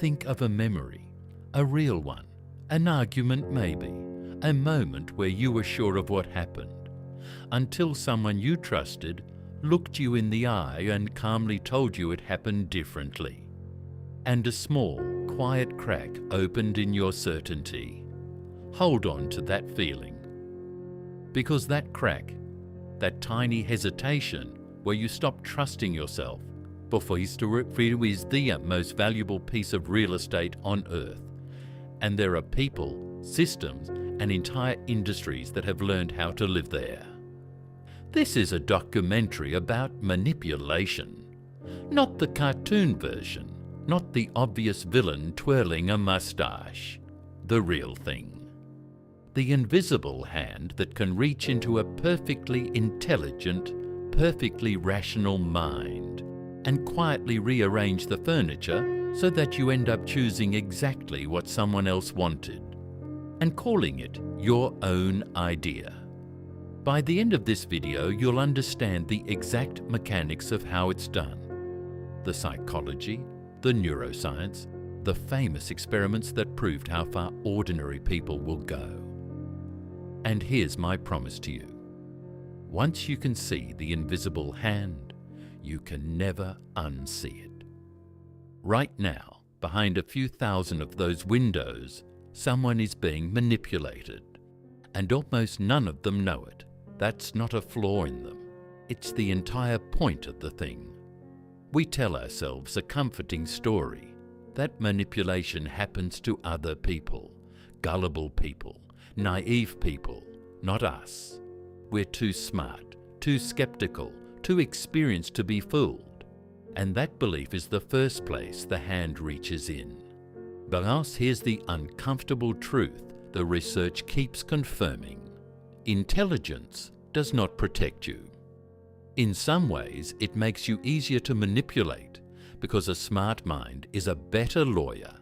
think of a memory, a real one, an argument maybe, a moment where you were sure of what happened, until someone you trusted looked you in the eye and calmly told you it happened differently. And a small, quiet crack opened in your certainty. Hold on to that feeling. Because that crack, that tiny hesitation where you stop trusting yourself before is the most valuable piece of real estate on earth. And there are people, systems, and entire industries that have learned how to live there. This is a documentary about manipulation, not the cartoon version, not the obvious villain twirling a mustache, the real thing. The invisible hand that can reach into a perfectly intelligent, perfectly rational mind and quietly rearrange the furniture so that you end up choosing exactly what someone else wanted and calling it your own idea. By the end of this video, you'll understand the exact mechanics of how it's done, the psychology, the neuroscience, the famous experiments that proved how far ordinary people will go. And here's my promise to you. Once you can see the invisible hand, you can never unsee it. Right now, behind a few thousand of those windows, someone is being manipulated, and almost none of them know it. That's not a flaw in them. It's the entire point of the thing. We tell ourselves a comforting story. That manipulation happens to other people, gullible people, naive people, not us. We're too smart, too skeptical, too experienced to be fooled. And that belief is the first place the hand reaches in. But else here's the uncomfortable truth the research keeps confirming. Intelligence does not protect you. In some ways, it makes you easier to manipulate because a smart mind is a better lawyer.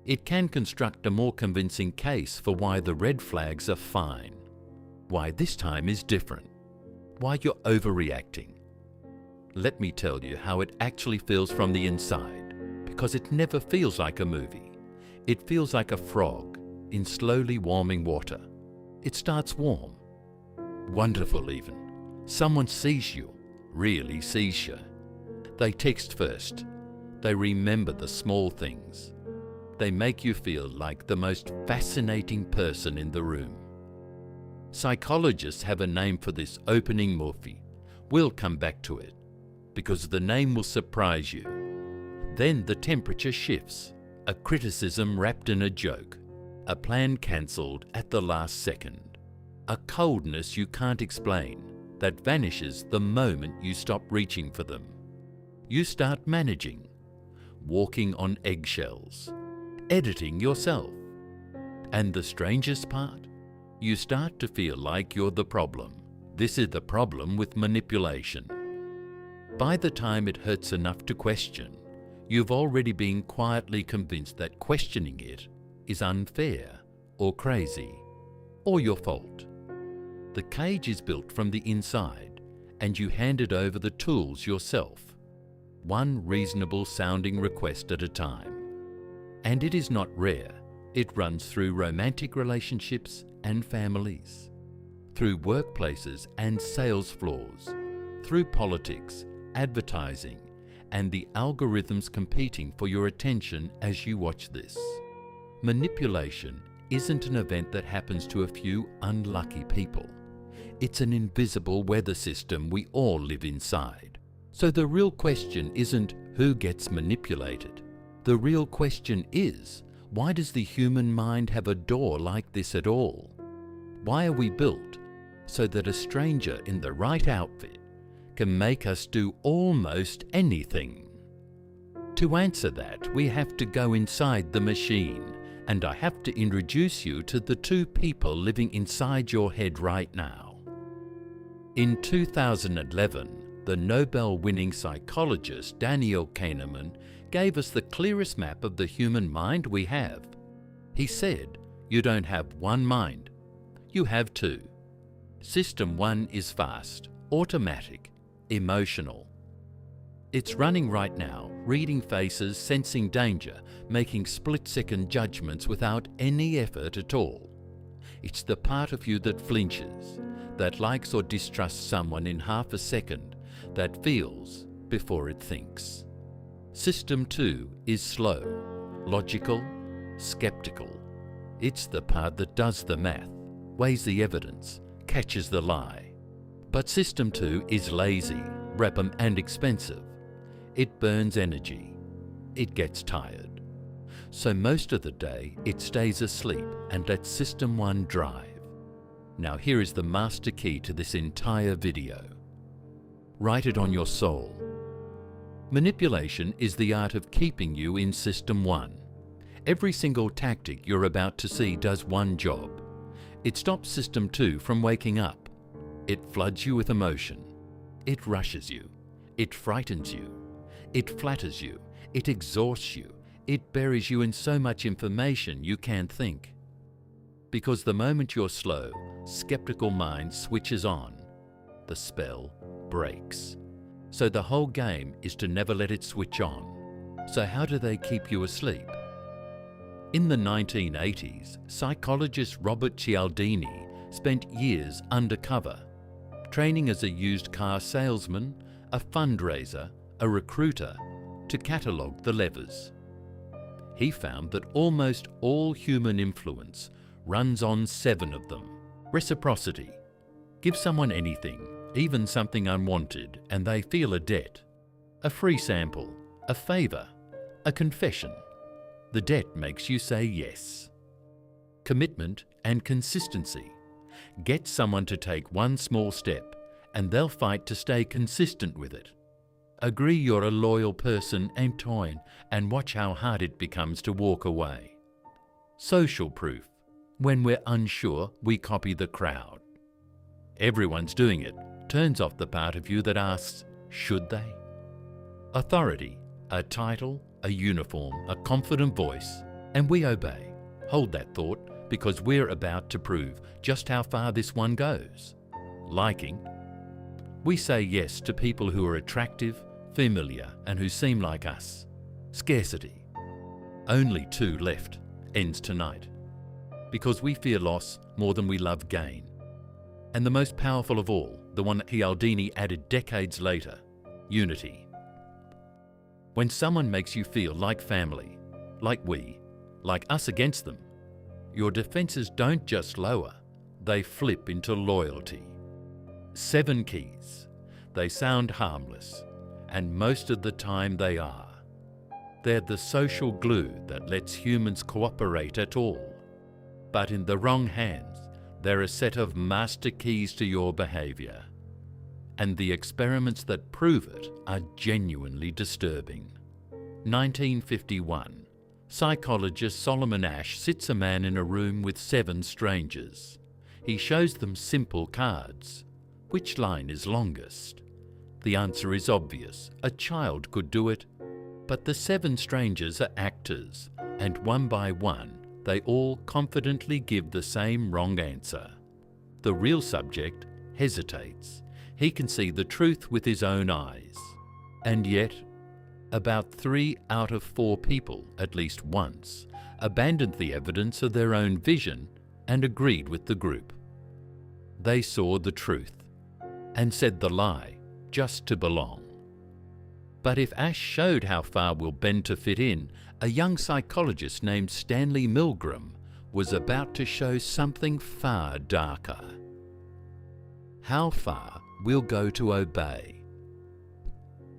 It can construct a more convincing case for why the red flags are fine, why this time is different, why you're overreacting. Let me tell you how it actually feels from the inside, because it never feels like a movie. It feels like a frog in slowly warming water. It starts warm, wonderful even. Someone sees you, really sees you. They text first. They remember the small things. They make you feel like the most fascinating person in the room. Psychologists have a name for this opening morphe. We'll come back to it, because the name will surprise you. Then the temperature shifts, a criticism wrapped in a joke, a plan cancelled at the last second, a coldness you can't explain that vanishes the moment you stop reaching for them. You start managing, walking on eggshells, editing yourself. And the strangest part? You start to feel like you're the problem. This is the problem with manipulation. By the time it hurts enough to question, you've already been quietly convinced that questioning it is unfair or crazy or your fault. The cage is built from the inside, and you hand it over the tools yourself, one reasonable sounding request at a time. And it is not rare. It runs through romantic relationships and families, through workplaces and sales floors, through politics, advertising, and the algorithms competing for your attention as you watch this. Manipulation isn't an event that happens to a few unlucky people. It's an invisible weather system we all live inside. So the real question isn't who gets manipulated. The real question is, why does the human mind have a door like this at all? Why are we built so that a stranger in the right outfit can make us do almost anything? To answer that, we have to go inside the machine, and I have to introduce you to the two people living inside your head right now. In 2011, the Nobel-winning psychologist Daniel Kahneman gave us the clearest map of the human mind we have. He said, you don't have one mind, you have two. System 1 is fast, automatic, emotional. It's running right now, reading faces, sensing danger, making split-second judgments without any effort at all. It's the part of you that flinches, that likes or distrusts someone in half a second, that feels before it thinks. System 2 is slow, logical, skeptical. It's the part that does the math, weighs the evidence, catches the lie. But System 2 is lazy, and expensive. It burns energy. It gets tired. So most of the day it stays asleep and lets System 1 drive. Now here is the master key to this entire video. Write it on your soul. Manipulation is the art of keeping you in System 1. Every single tactic you're about to see does one job. It stops System 2 from waking up. It floods you with emotion. It rushes you. It frightens you. It flatters you. It exhausts you. It buries you in so much information you can't think. Because the moment your slow, skeptical mind switches on, the spell breaks. So the whole game is to never let it switch on. So how do they keep you asleep? In the 1980s, psychologist Robert Cialdini spent years undercover, training as a used car salesman, a fundraiser, a recruiter, to catalogue the levers. He found that almost all human influence runs on 7 of them. Reciprocity. Give someone anything, even something unwanted, and they feel a debt. A free sample, a favour, a confession. The debt makes you say yes. Commitment and consistency. Get someone to take one small step, and they'll fight to stay consistent with it. Agree you're a loyal person and watch how hard it becomes to walk away. Social proof. When we're unsure, we copy the crowd. Everyone's doing it. Turns off the part of you that asks, should they? Authority. A title, a uniform, a confident voice, and we obey. Hold that thought, because we're about to prove just how far this one goes. Liking. We say yes to people who are attractive, familiar, and who seem like us. Scarcity. Only 2 left. Ends tonight. Because we fear loss more than we love gain. And the most powerful of all, the one that Cialdini added decades later, unity. When someone makes you feel like family, like we, like us against them, your defenses don't just lower, they flip into loyalty. 7 keys. They sound harmless, and most of the time they are. They're the social glue that lets humans cooperate at all. But in the wrong hands, they're a set of master keys to your behaviour. And the experiments that prove it are genuinely disturbing. 1951. Psychologist Solomon Asch sits a man in a room with 7 strangers. He shows them simple cards. Which line is longest? The answer is obvious. A child could do it. But the 7 strangers are actors, and one by one, they all confidently give the same wrong answer. The real subject hesitates. He can see the truth with his own eyes. And yet, about 3 out of 4 people, at least once, abandoned the evidence of their own vision and agreed with the group. They saw the truth and said the lie just to belong. But if Asch showed how far we'll bend to fit in, a young psychologist named Stanley Milgram was about to show something far darker. How far we'll go to obey.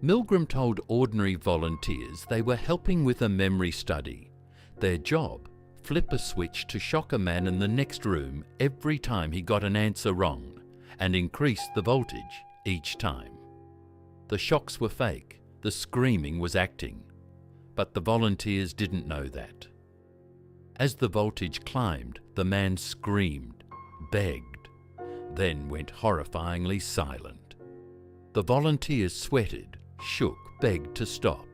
Milgram told ordinary volunteers they were helping with a memory study. Their job, flip a switch to shock a man in the next room every time he got an answer wrong, and increase the voltage each time. The shocks were fake. The screaming was acting, but the volunteers didn't know that. As the voltage climbed, the man screamed, begged, then went horrifyingly silent. The volunteers sweated, shook, begged to stop,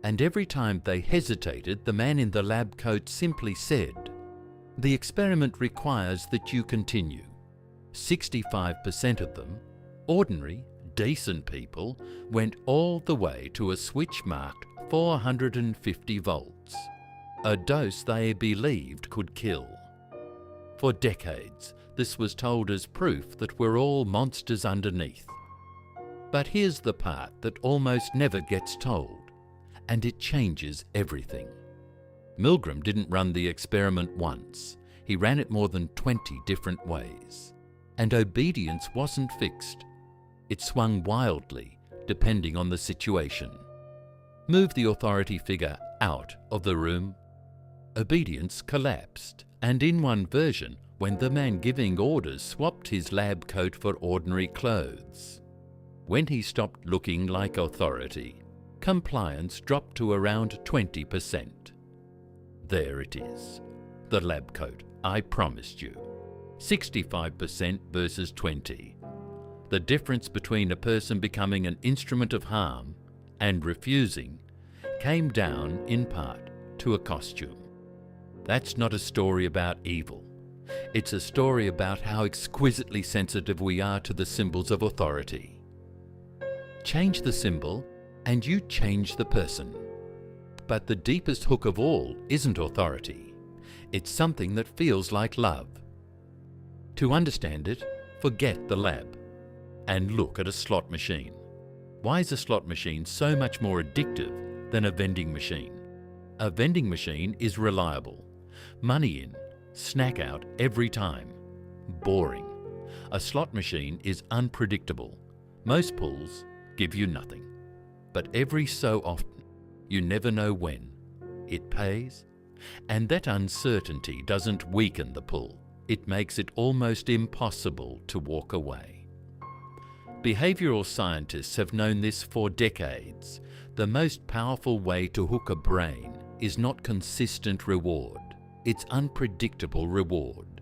and every time they hesitated, the man in the lab coat simply said, "The experiment requires that you continue." 65% of them, ordinary, decent people went all the way to a switch marked 450 volts, a dose they believed could kill. For decades, this was told as proof that we're all monsters underneath. But here's the part that almost never gets told, and it changes everything. Milgram didn't run the experiment once. He ran it more than 20 different ways. And obedience wasn't fixed. It swung wildly, depending on the situation. Move the authority figure out of the room. Obedience collapsed, and in one version, when the man giving orders swapped his lab coat for ordinary clothes. When he stopped looking like authority, compliance dropped to around 20%. There it is, the lab coat I promised you. 65% versus 20%. The difference between a person becoming an instrument of harm and refusing came down in part to a costume. That's not a story about evil. It's a story about how exquisitely sensitive we are to the symbols of authority. Change the symbol and you change the person. But the deepest hook of all isn't authority. It's something that feels like love. To understand it, forget the lab and look at a slot machine. Why is a slot machine so much more addictive than a vending machine? A vending machine is reliable. Money in, snack out every time. Boring. A slot machine is unpredictable. Most pulls give you nothing. But every so often, you never know when, it pays. And that uncertainty doesn't weaken the pull. It makes it almost impossible to walk away. Behavioral scientists have known this for decades. The most powerful way to hook a brain is not consistent reward. It's unpredictable reward.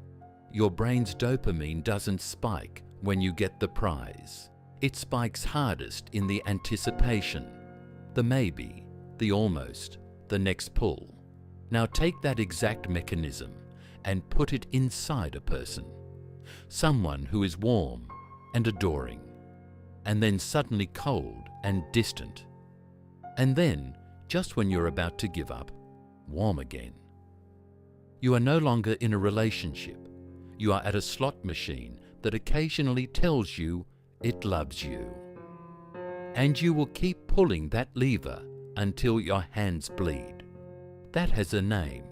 Your brain's dopamine doesn't spike when you get the prize. It spikes hardest in the anticipation, the maybe, the almost, the next pull. Now take that exact mechanism and put it inside a person. Someone who is warm and adoring, and then suddenly cold and distant. And then, just when you're about to give up, warm again. You are no longer in a relationship. You are at a slot machine that occasionally tells you it loves you. And you will keep pulling that lever until your hands bleed. That has a name.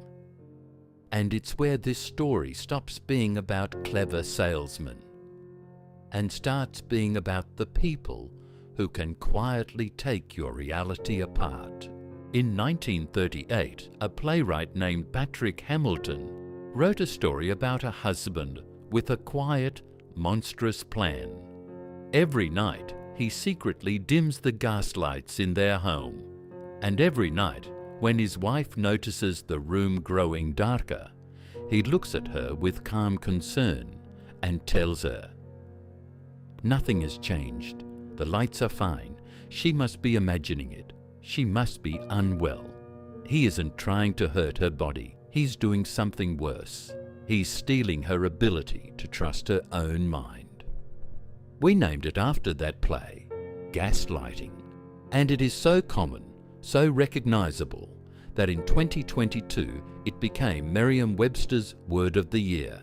And it's where this story stops being about clever salesmen and starts being about the people who can quietly take your reality apart. In 1938, a playwright named Patrick Hamilton wrote a story about a husband with a quiet, monstrous plan. Every night, he secretly dims the gas lights in their home. And every night, when his wife notices the room growing darker, he looks at her with calm concern and tells her, "Nothing has changed. The lights are fine. She must be imagining it. She must be unwell. He isn't trying to hurt her body. He's doing something worse. He's stealing her ability to trust her own mind." We named it after that play, gaslighting. And it is so common, so recognizable, that in 2022 it became Merriam-Webster's Word of the Year.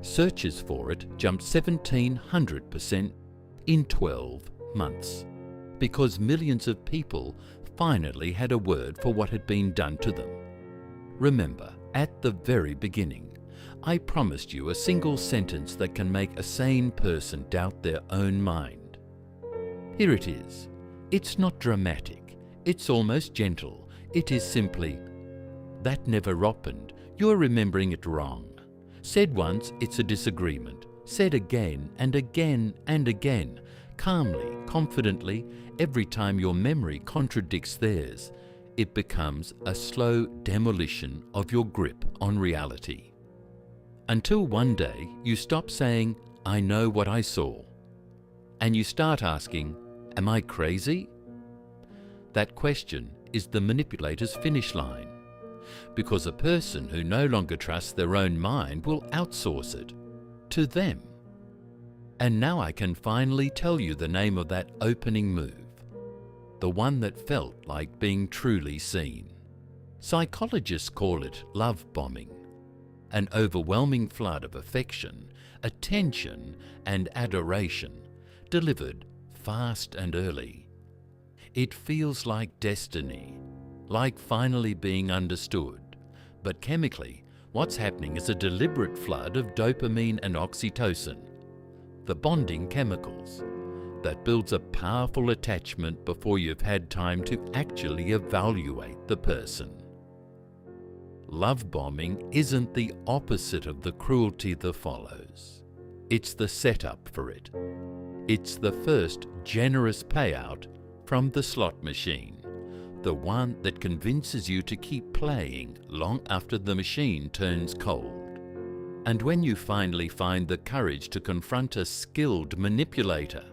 Searches for it jumped 1,700% in 12 months, because millions of people finally had a word for what had been done to them. Remember, at the very beginning, I promised you a single sentence that can make a sane person doubt their own mind. Here it is. It's not dramatic. It's almost gentle. It is simply, "That never happened. You're remembering it wrong." Said once, it's a disagreement. Said again and again and again, calmly, confidently, every time your memory contradicts theirs, it becomes a slow demolition of your grip on reality. Until one day you stop saying, "I know what I saw," and you start asking, "Am I crazy?" That question is the manipulator's finish line, because a person who no longer trusts their own mind will outsource it to them. And now I can finally tell you the name of that opening move, the one that felt like being truly seen. Psychologists call it love bombing, an overwhelming flood of affection, attention, and adoration, delivered fast and early. It feels like destiny, like finally being understood, but chemically, what's happening is a deliberate flood of dopamine and oxytocin, the bonding chemicals, that builds a powerful attachment before you've had time to actually evaluate the person. Love bombing isn't the opposite of the cruelty that follows. It's the setup for it. It's the first generous payout from the slot machine, the one that convinces you to keep playing long after the machine turns cold. And when you finally find the courage to confront a skilled manipulator,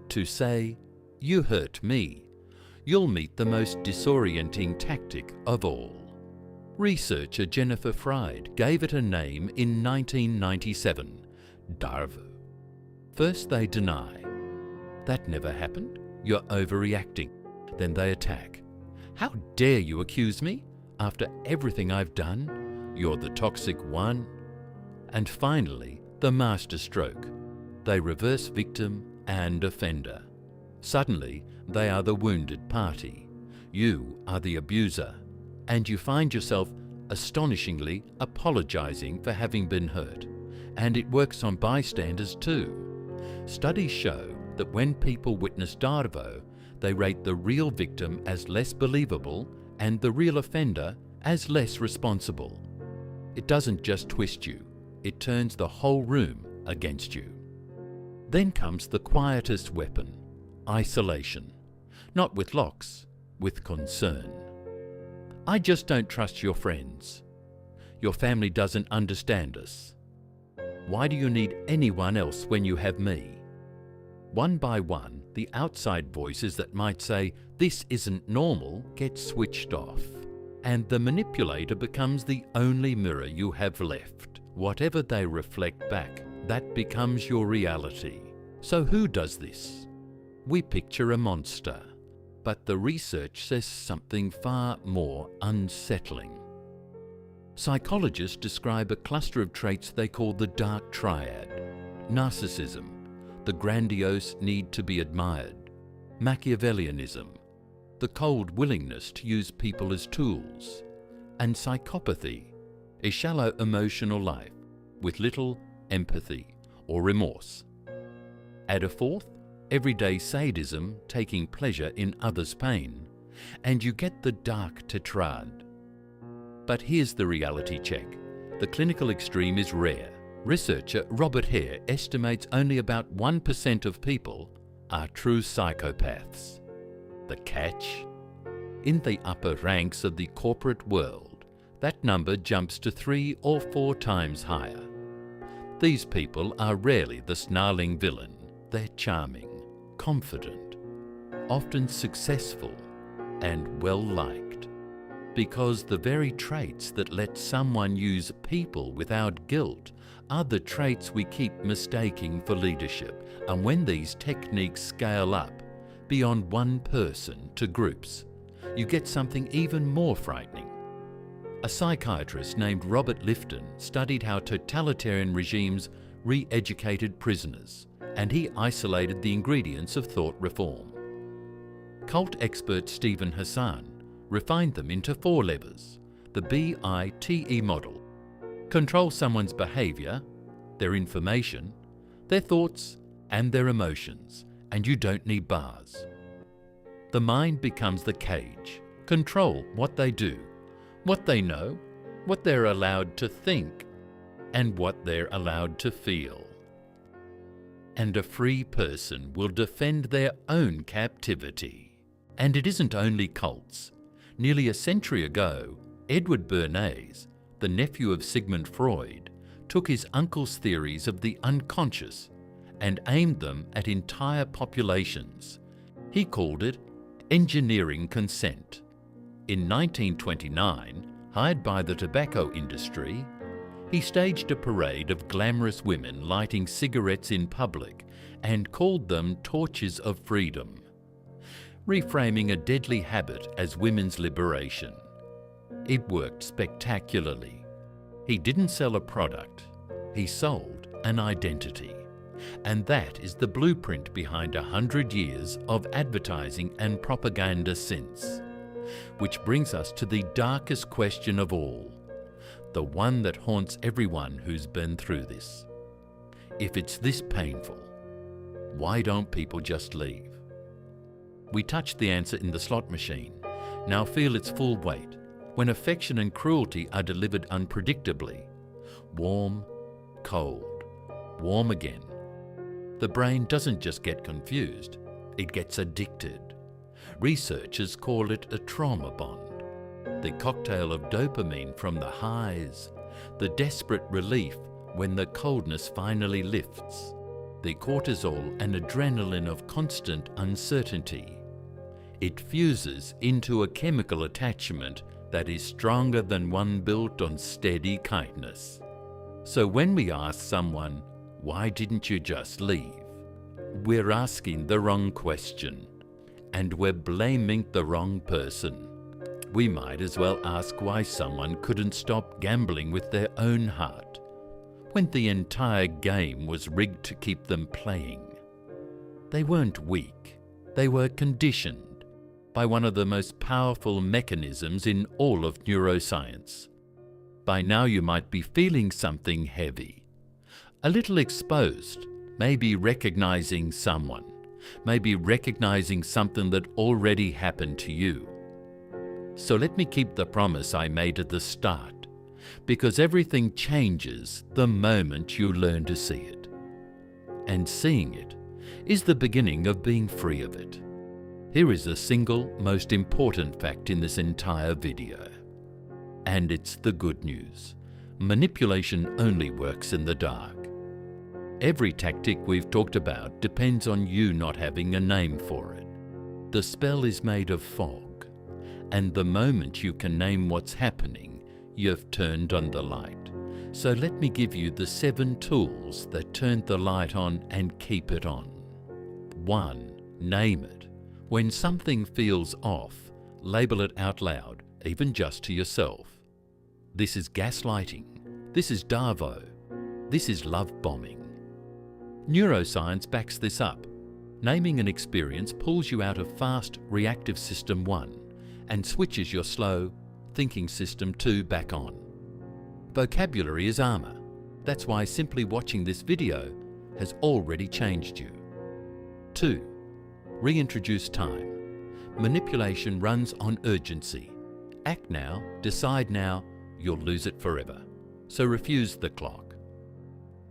to say, "You hurt me," you'll meet the most disorienting tactic of all. Researcher Jennifer Fried gave it a name in 1997, DARVO. First they deny. "That never happened. You're overreacting." Then they attack. "How dare you accuse me? After everything I've done, you're the toxic one." And finally, the masterstroke. They reverse victim and offender. Suddenly, they are the wounded party. You are the abuser, and you find yourself astonishingly apologizing for having been hurt. And it works on bystanders too. Studies show that when people witness DARVO, they rate the real victim as less believable and the real offender as less responsible. It doesn't just twist you, it turns the whole room against you. Then comes the quietest weapon, isolation. Not with locks, with concern. "I just don't trust your friends. Your family doesn't understand us. Why do you need anyone else when you have me?" One by one, the outside voices that might say, "This isn't normal," get switched off. And the manipulator becomes the only mirror you have left. Whatever they reflect back, that becomes your reality. So who does this? We picture a monster, but the research says something far more unsettling. Psychologists describe a cluster of traits they call the Dark Triad: narcissism, the grandiose need to be admired; Machiavellianism, the cold willingness to use people as tools; and psychopathy, a shallow emotional life with little empathy or remorse. Add a fourth, everyday sadism, taking pleasure in others' pain, and you get the Dark Triad. But here's the reality check. The clinical extreme is rare. Researcher Robert Hare estimates only about 1% of people are true psychopaths. The catch? In the upper ranks of the corporate world, that number jumps to 3 or 4 times higher. These people are rarely the snarling villain. They're charming, confident, often successful, and well-liked. Because the very traits that let someone use people without guilt are the traits we keep mistaking for leadership. And when these techniques scale up beyond one person to groups, you get something even more frightening. A psychiatrist named Robert Lifton studied how totalitarian regimes re-educated prisoners, and he isolated the ingredients of thought reform. Cult expert Stephen Hassan refined them into 4 levers, the BITE model: control someone's behavior, their information, their thoughts, and their emotions, and you don't need bars. The mind becomes the cage. Control what they do, what they know, what they're allowed to think, and what they're allowed to feel. And a free person will defend their own captivity. And it isn't only cults. Nearly a century ago, Edward Bernays, the nephew of Sigmund Freud, took his uncle's theories of the unconscious and aimed them at entire populations. He called it engineering consent. In 1929, hired by the tobacco industry, he staged a parade of glamorous women lighting cigarettes in public and called them torches of freedom, reframing a deadly habit as women's liberation. It worked spectacularly. He didn't sell a product, he sold an identity. And that is the blueprint behind 100 years of advertising and propaganda since. Which brings us to the darkest question of all, the one that haunts everyone who's been through this. If it's this painful, why don't people just leave? We touched the answer in the slot machine. Now feel its full weight when affection and cruelty are delivered unpredictably. Warm, cold, warm again. The brain doesn't just get confused, it gets addicted. Researchers call it a trauma bond. The cocktail of dopamine from the highs, the desperate relief when the coldness finally lifts, the cortisol and adrenaline of constant uncertainty. It fuses into a chemical attachment that is stronger than one built on steady kindness. So when we ask someone, "Why didn't you just leave?" we're asking the wrong question, and we're blaming the wrong person. We might as well ask why someone couldn't stop gambling with their own heart, when the entire game was rigged to keep them playing. They weren't weak, they were conditioned by one of the most powerful mechanisms in all of neuroscience. By now you might be feeling something heavy, a little exposed, maybe recognizing someone, maybe recognizing something that already happened to you. So let me keep the promise I made at the start, because everything changes the moment you learn to see it. And seeing it is the beginning of being free of it. Here is the single most important fact in this entire video. And it's the good news. Manipulation only works in the dark. Every tactic we've talked about depends on you not having a name for it. The spell is made of fog, and the moment you can name what's happening, you've turned on the light. So let me give you the 7 tools that turn the light on and keep it on. 1. Name it. When something feels off, label it out loud, even just to yourself. This is gaslighting. This is DARVO. This is love bombing. Neuroscience backs this up. Naming an experience pulls you out of fast, reactive system 1 and switches your slow, thinking system 2 back on. Vocabulary is armor. That's why simply watching this video has already changed you. 2. Reintroduce time. Manipulation runs on urgency. Act now, decide now, you'll lose it forever. So refuse the clock.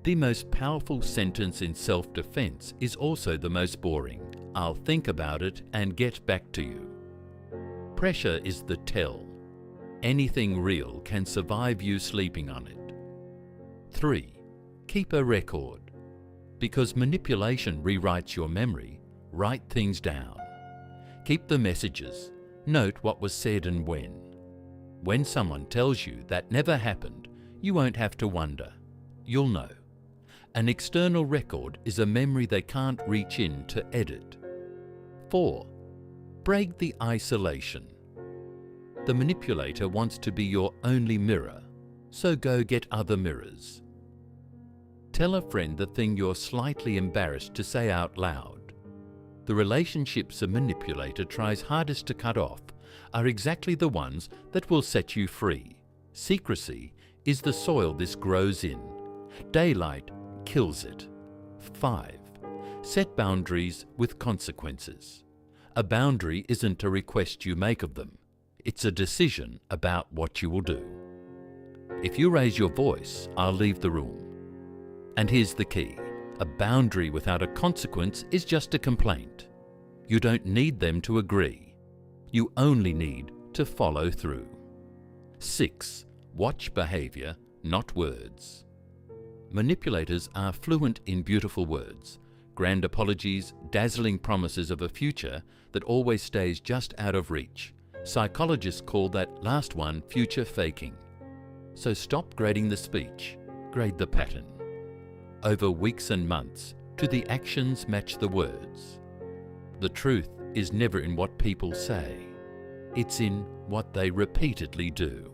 The most powerful sentence in self-defense is also the most boring. I'll think about it and get back to you. Pressure is the tell. Anything real can survive you sleeping on it. 3. Keep a record. Because manipulation rewrites your memory, write things down. Keep the messages. Note what was said and when. When someone tells you that never happened, you won't have to wonder. You'll know. An external record is a memory they can't reach in to edit. 4. Break the isolation. The manipulator wants to be your only mirror, so go get other mirrors. Tell a friend the thing you're slightly embarrassed to say out loud. The relationships a manipulator tries hardest to cut off are exactly the ones that will set you free. Secrecy is the soil this grows in. Daylight kills it. 5. Set boundaries with consequences. A boundary isn't a request you make of them. It's a decision about what you will do. If you raise your voice, I'll leave the room. And here's the key. A boundary without a consequence is just a complaint. You don't need them to agree. You only need to follow through. 6. Watch behavior, not words. Manipulators are fluent in beautiful words, grand apologies, dazzling promises of a future that always stays just out of reach. Psychologists call that last one future faking. So stop grading the speech, grade the pattern. Over weeks and months, Do the actions match the words? The truth is never in what people say. It's in what they repeatedly do.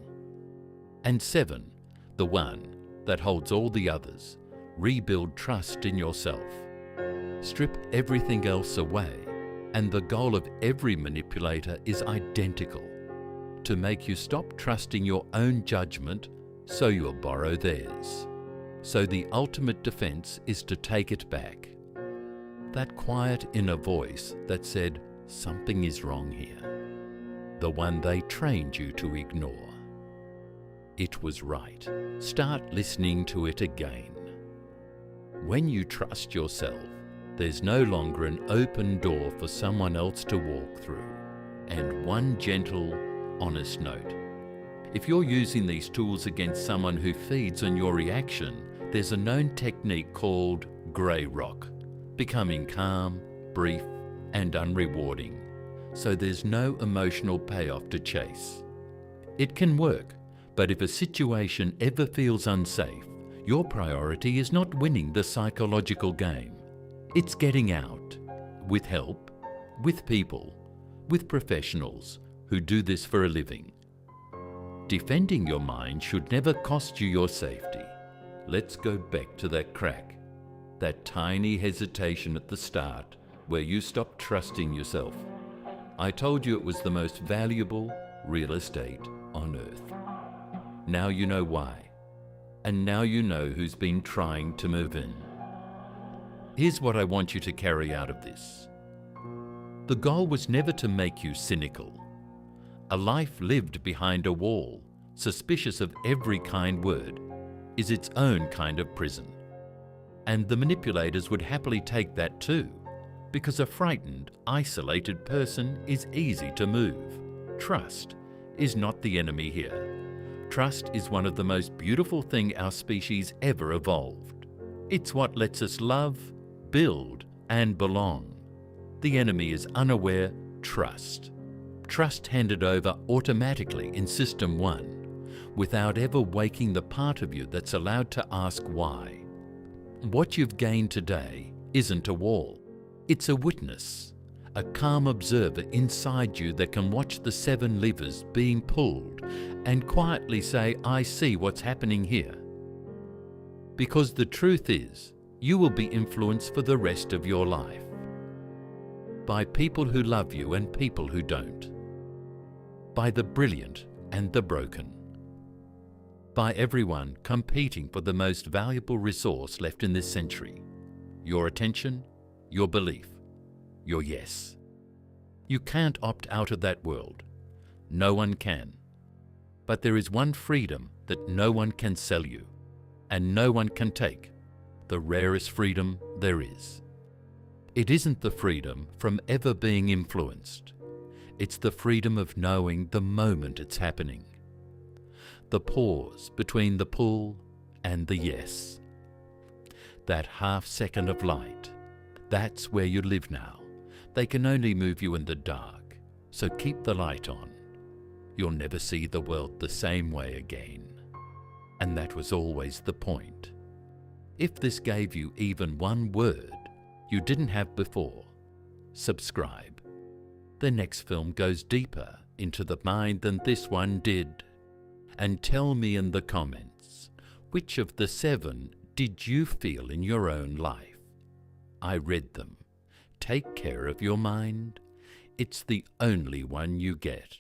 And 7, the one that holds all the others. Rebuild trust in yourself. Strip everything else away, and the goal of every manipulator is identical: to make you stop trusting your own judgment so you'll borrow theirs. So the ultimate defense is to take it back. That quiet inner voice that said, something is wrong here. The one they trained you to ignore. It was right. Start listening to it again. When you trust yourself, there's no longer an open door for someone else to walk through. And one gentle, honest note. If you're using these tools against someone who feeds on your reaction, there's a known technique called grey rock, becoming calm, brief, and unrewarding. So there's no emotional payoff to chase. It can work, but if a situation ever feels unsafe, your priority is not winning the psychological game. It's getting out, with help, with people, with professionals who do this for a living. Defending your mind should never cost you your safety. Let's go back to that crack, that tiny hesitation at the start where you stopped trusting yourself. I told you it was the most valuable real estate on earth. Now you know why. And now you know who's been trying to move in. Here's what I want you to carry out of this. The goal was never to make you cynical. A life lived behind a wall, suspicious of every kind word, is its own kind of prison. And the manipulators would happily take that too, because a frightened, isolated person is easy to move. Trust is not the enemy here. Trust is one of the most beautiful things our species ever evolved. It's what lets us love, build, and belong. The enemy is unaware trust. Trust handed over automatically in System 1, without ever waking the part of you that's allowed to ask why. What you've gained today isn't a wall. It's a witness, a calm observer inside you that can watch the 7 levers being pulled and quietly say, I see what's happening here. Because the truth is, you will be influenced for the rest of your life. By people who love you and people who don't. By the brilliant and the broken. By everyone competing for the most valuable resource left in this century. Your attention, your belief, your yes. You can't opt out of that world. No one can. But there is one freedom that no one can sell you, and no one can take, the rarest freedom there is. It isn't the freedom from ever being influenced. It's the freedom of knowing the moment it's happening. The pause between the pull and the yes. That half second of light, that's where you live now. They can only move you in the dark, so keep the light on. You'll never see the world the same way again. And that was always the point. If this gave you even one word you didn't have before, subscribe. The next film goes deeper into the mind than this one did. And tell me in the comments, which of the 7 did you feel in your own life? I read them. Take care of your mind. It's the only one you get.